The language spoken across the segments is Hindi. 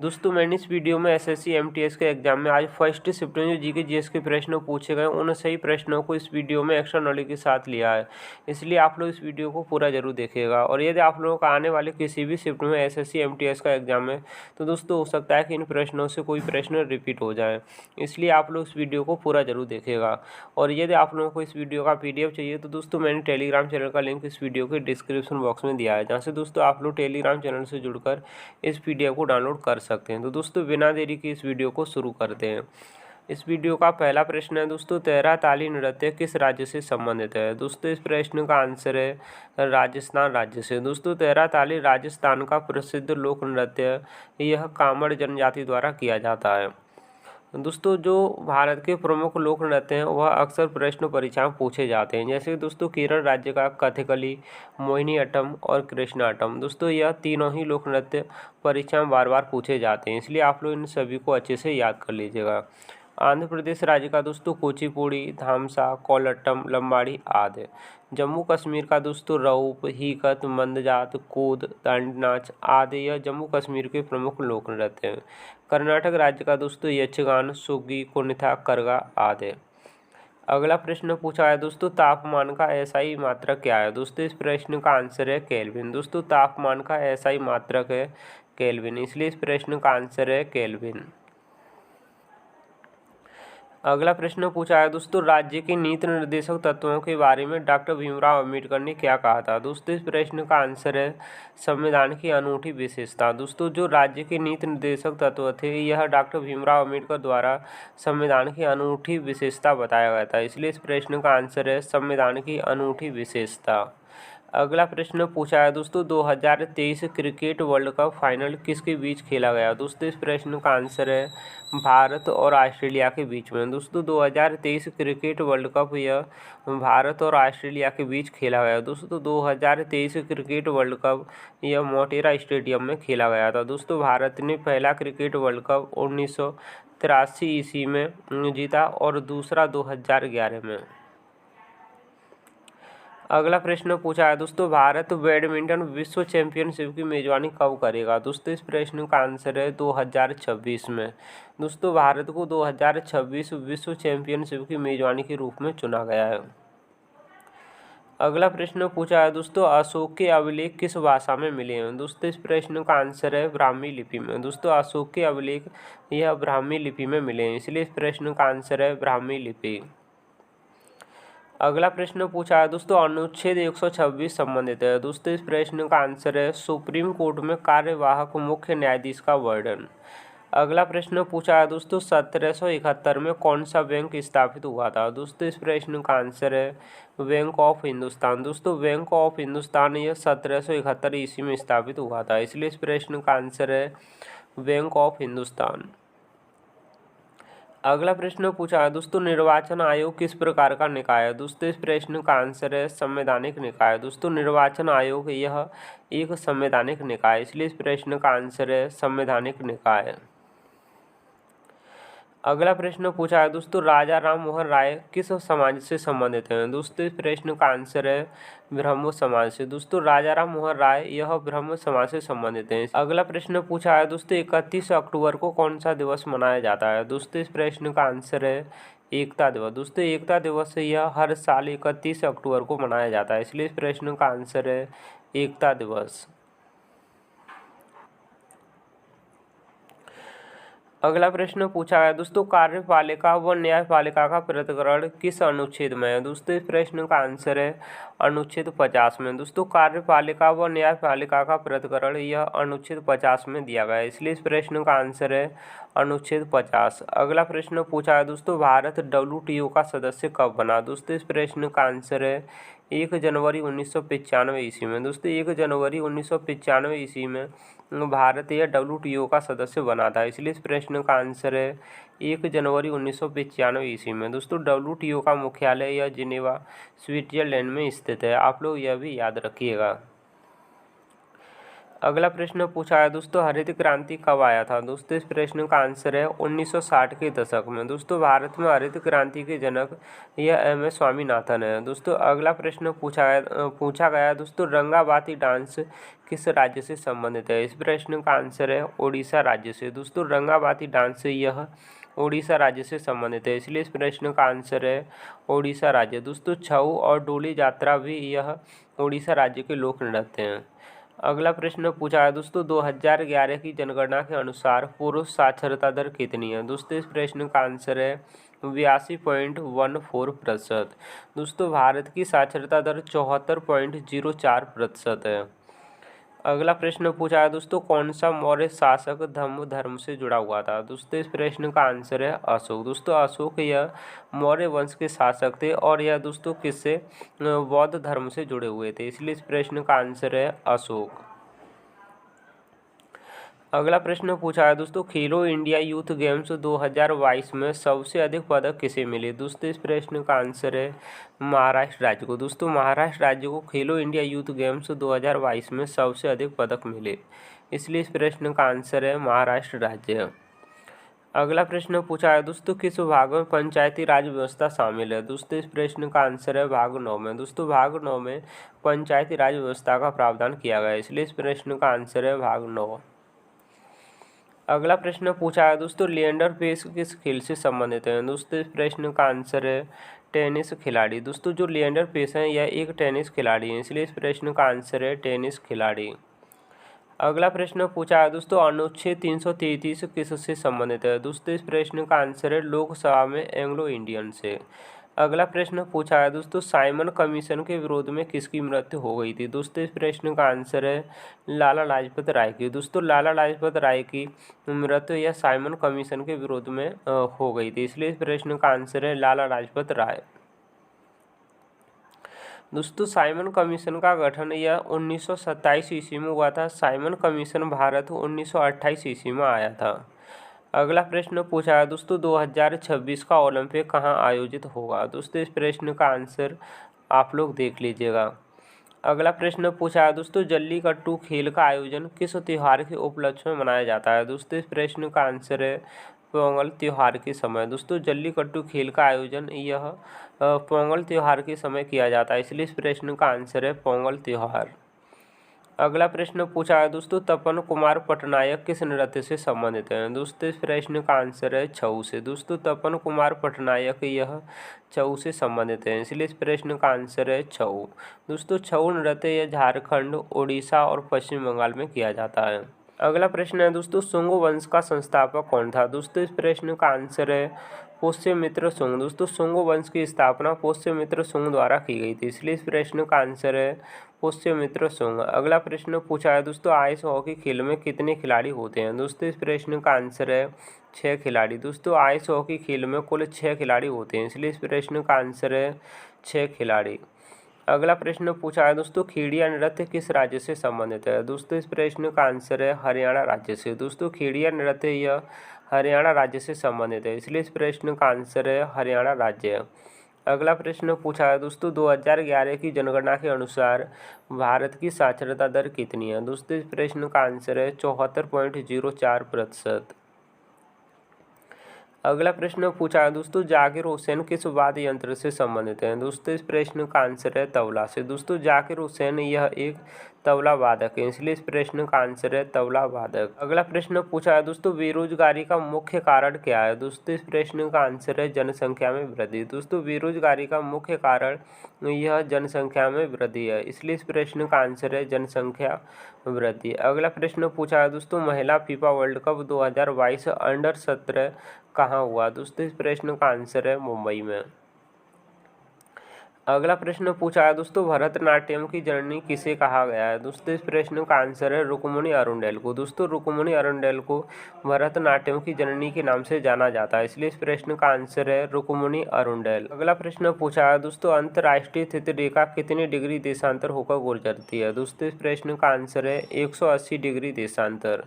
दोस्तों मैंने इस वीडियो में एसएससी एमटीएस के एग्जाम में आज 1 सितंबर जीके जीएस के प्रश्न पूछे गए उन सही प्रश्नों को इस वीडियो में एक्स्ट्रा नॉलेज के साथ लिया है। इसलिए आप लोग इस वीडियो को पूरा जरूर देखिएगा। और यदि आप लोगों का आने वाले किसी भी शिफ्ट में एसएससी एमटीएस का एग्जाम है तो दोस्तों हो सकता है कि इन प्रश्नों से कोई प्रश्न रिपीट हो जाए, इसलिए आप लोग इस वीडियो को पूरा जरूर देखिएगा। और यदि आप लोगों को इस वीडियो का PDF चाहिए तो दोस्तों मैंने टेलीग्राम चैनल का लिंक इस वीडियो के डिस्क्रिप्शन बॉक्स में दिया है, जहाँ से दोस्तों आप लोग टेलीग्राम चैनल से जुड़कर इस PDF को डाउनलोड कर सकते हैं। तो दोस्तों बिना देरी के इस वीडियो को शुरू करते हैं। इस वीडियो का पहला प्रश्न है दोस्तों, तेहरा ताली नृत्य किस राज्य से संबंधित है? दोस्तों इस प्रश्न का आंसर है राजस्थान राज्य से। दोस्तों तेहरा ताली राजस्थान का प्रसिद्ध लोक नृत्य है। यह कामड़ जनजाति द्वारा किया जाता है। दोस्तों जो भारत के प्रमुख लोक नृत्य हैं वह अक्सर प्रश्न परीक्षा में पूछे जाते हैं, जैसे दोस्तों केरल राज्य का कथकली, मोहिनीअट्टम और कृष्णाटम। दोस्तों यह तीनों ही लोक नृत्य परीक्षा में बार बार पूछे जाते हैं, इसलिए आप लोग इन सभी को अच्छे से याद कर लीजिएगा। आंध्र प्रदेश राज्य का दोस्तों कुचिपुड़ी, धामसा, कोलाटम, लंबाड़ी आदि। जम्मू कश्मीर का दोस्तों रऊप, हीकत, मंदजात, कूद, दांडी नाच आदि यह जम्मू कश्मीर के प्रमुख लोक नृत्य हैं। कर्नाटक राज्य का दोस्तों यक्षगान, सुग्गी, कुणिथा, करगा आदि। अगला प्रश्न पूछा है दोस्तों, तापमान का एसआई मात्रक क्या है? दोस्तों इस प्रश्न का आंसर है केल्विन। दोस्तों तापमान का एसआई मात्रक है केल्विन, इसलिए इस प्रश्न का आंसर है केल्विन। अगला प्रश्न पूछा है दोस्तों, राज्य के नीति निर्देशक तत्वों के बारे में डॉक्टर भीमराव अंबेडकर ने क्या कहा था? दोस्तों इस प्रश्न का आंसर है संविधान की अनूठी विशेषता। दोस्तों जो राज्य के नीति निर्देशक तत्व थे यह डॉक्टर भीमराव अंबेडकर द्वारा संविधान की अनूठी विशेषता बताया गया था, इसलिए इस प्रश्न का आंसर है संविधान की अनूठी विशेषता। अगला प्रश्न पूछा है दोस्तों, 2023 क्रिकेट वर्ल्ड कप फाइनल किसके बीच खेला गया? दोस्तों इस प्रश्न का आंसर है भारत और ऑस्ट्रेलिया के बीच में। दोस्तों 2023 क्रिकेट वर्ल्ड कप यह भारत और ऑस्ट्रेलिया के बीच खेला गया। दोस्तों 2023 क्रिकेट वर्ल्ड कप यह मोटेरा स्टेडियम में खेला गया था। दोस्तों भारत ने पहला क्रिकेट वर्ल्ड कप 1983 ईस्वी में जीता और दूसरा 2011 में। अगला प्रश्न पूछा है दोस्तों, भारत बैडमिंटन विश्व चैंपियनशिप की मेजबानी कब करेगा? दोस्तों इस प्रश्न का आंसर है 2026 में। दोस्तों भारत को 2026 विश्व चैंपियनशिप की मेजबानी के रूप में चुना गया है। अगला प्रश्न पूछा है दोस्तों, अशोक के अभिलेख किस भाषा में मिले हैं? दोस्तों इस प्रश्न का आंसर है ब्राह्मी लिपि में। दोस्तों अशोक के अभिलेख यह ब्राह्मी लिपि में मिले हैं, इसलिए इस प्रश्न का आंसर है ब्राह्मी लिपि। अगला प्रश्न पूछा है दोस्तों, अनुच्छेद 126 संबंधित है। दोस्तों इस प्रश्न का आंसर है सुप्रीम कोर्ट में कार्यवाहक मुख्य न्यायाधीश का वर्णन। अगला प्रश्न पूछा है दोस्तों, 1771 में कौन सा बैंक स्थापित हुआ था? दोस्तों इस प्रश्न का आंसर है बैंक ऑफ हिंदुस्तान। दोस्तों बैंक ऑफ हिंदुस्तान यह 1771 ईस्वी में स्थापित हुआ था, इसलिए इस प्रश्न का आंसर है बैंक ऑफ हिंदुस्तान। अगला प्रश्न पूछा है दोस्तों, निर्वाचन आयोग किस प्रकार का निकाय है? दोस्तों इस प्रश्न का आंसर है संवैधानिक निकाय। दोस्तों निर्वाचन आयोग यह एक संवैधानिक निकाय, इसलिए इस प्रश्न का आंसर है संवैधानिक निकाय। अगला प्रश्न पूछा है दोस्तों, राजा राम मोहन राय किस समाज से संबंधित हैं? दोस्तों इस प्रश्न का आंसर है ब्रह्मो समाज से। दोस्तों राजा राम मोहन राय यह ब्रह्मो समाज से संबंधित हैं। अगला प्रश्न पूछा है दोस्तों, 31 अक्टूबर को कौन सा दिवस मनाया जाता है? दोस्तों इस प्रश्न का आंसर है एकता दिवस। दोस्तों एकता दिवस यह हर साल 31 अक्टूबर को मनाया जाता है, इसलिए इस प्रश्न का आंसर है एकता दिवस। अगला प्रश्न पूछा है दोस्तों, कार्यपालिका व न्यायपालिका का पृथक्करण किस अनुच्छेद में है? दोस्तों इस प्रश्न का आंसर है अनुच्छेद 50 में। दोस्तों कार्यपालिका व न्यायपालिका का पृथक्करण यह अनुच्छेद 50 में दिया गया है, इसलिए इस प्रश्न का आंसर है अनुच्छेद 50। अगला प्रश्न पूछा है दोस्तों, भारत WTO का सदस्य कब बना? दोस्तों इस प्रश्न का आंसर है 1 जनवरी 1995 ईस्वी में। दोस्तों 1 जनवरी 1995 ईस्वी में भारत यह WTO का सदस्य बना था, इसलिए इस प्रश्न का आंसर है 1 जनवरी 1995 ईस्वी में। दोस्तों WTO का मुख्यालय यह जिनेवा स्विट्जरलैंड में स्थित है, आप लोग यह भी याद रखिएगा। अगला प्रश्न पूछा है दोस्तों, हरित क्रांति कब आया था? दोस्तों इस प्रश्न का आंसर है 1960 के दशक में। दोस्तों भारत में हरित क्रांति के जनक यह एम.एस. स्वामीनाथन है। दोस्तों अगला प्रश्न पूछा गया दोस्तों, रंगाबाती डांस किस राज्य से संबंधित है? इस प्रश्न का आंसर है ओडिशा राज्य से। दोस्तों रंगाबाती डांस यह ओडिशा राज्य से संबंधित है, इसलिए इस प्रश्न का आंसर है ओडिशा राज्य। दोस्तों छऊ और डोली यात्रा भी यह ओडिशा राज्य के लोक नृत्य हैं। अगला प्रश्न पूछा है दोस्तों, 2011 की जनगणना के अनुसार पुरुष साक्षरता दर कितनी है? दोस्तों इस प्रश्न का आंसर है 82.14%। दोस्तों भारत की साक्षरता दर 74.04% है। अगला प्रश्न पूछा है दोस्तों, कौन सा मौर्य शासक धर्म से जुड़ा हुआ था? दोस्तों इस प्रश्न का आंसर है अशोक। दोस्तों अशोक यह मौर्य वंश के शासक थे और यह दोस्तों किससे बौद्ध धर्म से जुड़े हुए थे, इसलिए इस प्रश्न का आंसर है अशोक। अगला प्रश्न पूछा है दोस्तों, खेलो इंडिया यूथ गेम्स 2022 में सबसे अधिक पदक किसे मिले? दोस्तों इस प्रश्न का आंसर है महाराष्ट्र राज्य को। दोस्तों महाराष्ट्र राज्य को खेलो इंडिया यूथ गेम्स 2022 में सबसे अधिक पदक मिले, इसलिए इस प्रश्न का आंसर है महाराष्ट्र राज्य। अगला प्रश्न पूछा है दोस्तों, किस भाग में पंचायती राज व्यवस्था शामिल है? दोस्तों इस प्रश्न का आंसर है भाग 9 में। दोस्तों भाग 9 में पंचायती राज व्यवस्था का प्रावधान किया गया है, इसलिए इस प्रश्न का आंसर है भाग 9। अगला प्रश्न पूछा है दोस्तों, लिएंडर पेस किस खेल से संबंधित है? दोस्तों इस प्रश्न का आंसर है टेनिस खिलाड़ी। दोस्तों जो लिएंडर पेस हैं यह एक टेनिस खिलाड़ी हैं, इसलिए इस प्रश्न का आंसर है टेनिस खिलाड़ी। अगला प्रश्न पूछा है दोस्तों, अनुच्छेद 333 किससे संबंधित है? दोस्तों इस प्रश्न का आंसर है लोकसभा में एंग्लो इंडियन से। अगला प्रश्न पूछा है दोस्तों, साइमन कमीशन के विरोध में किसकी मृत्यु हो गई थी? दोस्तों इस प्रश्न का आंसर है लाला लाजपत राय की। दोस्तों लाला लाजपत राय की मृत्यु यह साइमन कमीशन के विरोध में हो गई थी, इसलिए इस प्रश्न का आंसर है लाला लाजपत राय। दोस्तों साइमन कमीशन का गठन यह 1927 ईस्वी में हुआ था। साइमन कमीशन भारत 1928 ईस्वी में आया था। अगला प्रश्न पूछा है दोस्तों, 2026 का ओलंपिक कहाँ आयोजित होगा? दोस्तों इस प्रश्न का आंसर आप लोग देख लीजिएगा। अगला प्रश्न पूछा है दोस्तों, जल्लीकट्टू खेल का आयोजन किस त्योहार के उपलक्ष्य में मनाया जाता है? दोस्तों इस प्रश्न का आंसर है पोंगल त्योहार के समय। दोस्तों जल्लीकट्टू खेल का आयोजन यह पोंगल त्योहार के समय किया जाता है, इसलिए इस प्रश्न का आंसर है पोंगल त्योहार। अगला प्रश्न पूछा है दोस्तों, तपन कुमार पटनायक किस नृत्य से संबंधित हैं? दोस्तों इस प्रश्न का आंसर है छऊ से। दोस्तों तपन कुमार पटनायक यह छऊ से संबंधित हैं, इसलिए इस प्रश्न का आंसर है छऊ। दोस्तों छऊ नृत्य यह झारखंड, उड़ीसा और पश्चिम बंगाल में किया जाता है। अगला प्रश्न है दोस्तों, शुंग वंश का संस्थापक कौन था? दोस्तों इस प्रश्न का आंसर है पुष्यमित्र शुंग। दोस्तों शुंग वंश की स्थापना पुष्यमित्र शुंग द्वारा की गई थी, इसलिए इस प्रश्न का आंसर है पुष्यमित्र शुंग। अगला प्रश्न पूछा है दोस्तों, आइस हॉकी खेल में कितने खिलाड़ी होते हैं? दोस्तों इस प्रश्न का आंसर है 6 खिलाड़ी। दोस्तों आइस हॉकी खेल में कुल 6 खिलाड़ी होते हैं, इसलिए इस प्रश्न का आंसर है 6 खिलाड़ी। अगला प्रश्न पूछा है दोस्तों, खेड़िया नृत्य किस राज्य से संबंधित है? दोस्तों इस प्रश्न का आंसर है हरियाणा राज्य से। दोस्तों खेड़िया नृत्य यह हरियाणा राज्य से संबंधित है, इसलिए इस प्रश्न का आंसर है हरियाणा राज्य। अगला प्रश्न पूछा है दोस्तों, 2011 की जनगणना के अनुसार भारत की साक्षरता दर कितनी है? दोस्तों इस प्रश्न का आंसर है 74.04%। अगला प्रश्न पूछा है दोस्तों, जाकिर हुसैन किस वाद्य यंत्र से संबंधित हैं? दोस्तों इस प्रश्न का आंसर है तबला से। दोस्तों जाकिर हुसैन यह एक तबला वादक है, इसलिए इस प्रश्न का आंसर है तबला वादक। अगला प्रश्न पूछा है दोस्तों, बेरोजगारी का मुख्य कारण क्या है? दोस्तों इस प्रश्न का आंसर है जनसंख्या में वृद्धि। दोस्तों बेरोजगारी का मुख्य कारण यह जनसंख्या में वृद्धि है, इसलिए इस प्रश्न का आंसर है जनसंख्या वृद्धि। अगला प्रश्न पूछा है दोस्तों, महिला फीफा वर्ल्ड कप 2022 अंडर 17 कहाँ हुआ? दोस्तों इस प्रश्न का आंसर है मुंबई में। अगला प्रश्न पूछा है दोस्तों, भरतनाट्यम की जननी किसे कहा गया है? दोस्तों इस प्रश्न का आंसर है रुक्मिणी अरुंडेल को। दोस्तों रुक्मिणी अरुंडेल को भरतनाट्यम की जननी के नाम से जाना जाता है, इसलिए इस प्रश्न का आंसर है रुक्मिणी अरुंडेल। अगला प्रश्न पूछा है दोस्तों, अंतर्राष्ट्रीय स्थिति रेखा कितने डिग्री देशांतर होकर गुजरती है? दोस्तों इस प्रश्न का आंसर है 180 डिग्री देशांतर।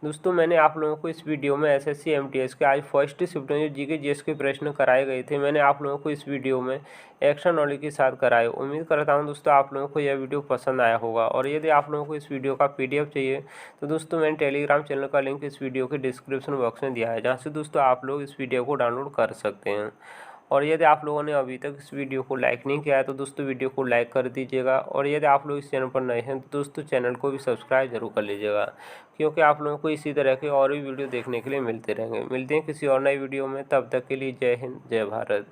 दोस्तों मैंने आप लोगों को इस वीडियो में एसएससी एमटीएस के आज फर्स्ट शिफ्ट में जो जीके जीएस के प्रश्न कराए गए थे, मैंने आप लोगों को इस वीडियो में एक्स्ट्रा नॉलेज के साथ कराए। उम्मीद करता हूं दोस्तों आप लोगों को यह वीडियो पसंद आया होगा। और यदि आप लोगों को इस वीडियो का पीडीएफ चाहिए तो दोस्तों मैंने टेलीग्राम चैनल का लिंक इस वीडियो के डिस्क्रिप्शन बॉक्स में दिया है, जहाँ से दोस्तों आप लोग इस वीडियो को डाउनलोड कर सकते हैं। और यदि आप लोगों ने अभी तक इस वीडियो को लाइक नहीं किया है तो दोस्तों वीडियो को लाइक कर दीजिएगा। और यदि आप लोग इस चैनल पर नए हैं तो दोस्तों चैनल को भी सब्सक्राइब जरूर कर लीजिएगा, क्योंकि आप लोगों को इसी तरह के और भी वीडियो देखने के लिए मिलते रहेंगे। मिलते हैं किसी और नई वीडियो में, तब तक के लिए जय हिंद जय भारत।